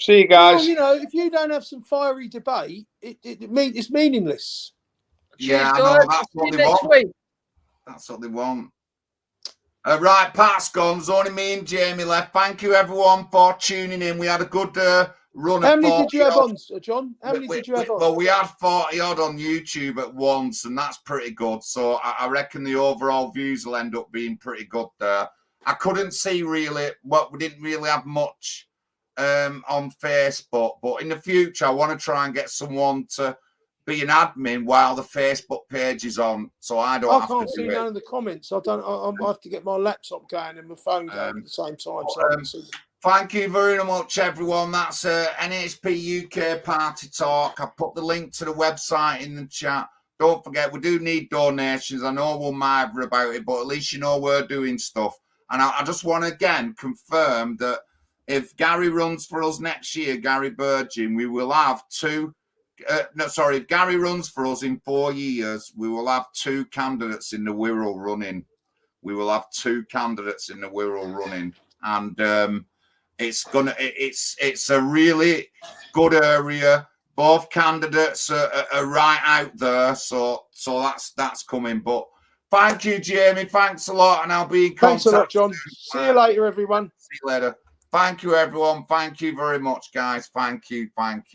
See you guys. Well, if you don't have some fiery debate, it's meaningless. Yeah, Cheers, I know. guys. That's See what you they next want. week. That's what they want. Right, Pat's gone. There's only me and Jamie left. Thank you, everyone, for tuning in. We had a good run How of many 40 did you have odd. on, John? How many did you have on? Well, we had 40 odd on YouTube at once, and that's pretty good. So I reckon the overall views will end up being pretty good there. I couldn't see really, we didn't really have much on Facebook, but in the future, I want to try and get someone to be an admin while the Facebook page is on, so I don't have to do it. I can't see none of the comments. I have to get my laptop going and my phone going at the same time. So I can see. Thank you very much, everyone. That's NHP UK Party Talk. I put the link to the website in the chat. Don't forget, we do need donations. I know we'll mither about it, but at least you know we're doing stuff. And I just want to, again, confirm that if Gary runs for us next year, Gary Burgin, we will have two... if Gary runs for us in 4 years, we will have two candidates in the Wirral running. We will have two candidates in the Wirral running. And... it's a really good area. Both candidates are right out there, so that's coming. But thank you, Jamie. Thanks a lot, and I'll be in contact. Thanks a lot, John. See you later, everyone. See you later. Thank you, everyone. Thank you very much, guys. Thank you.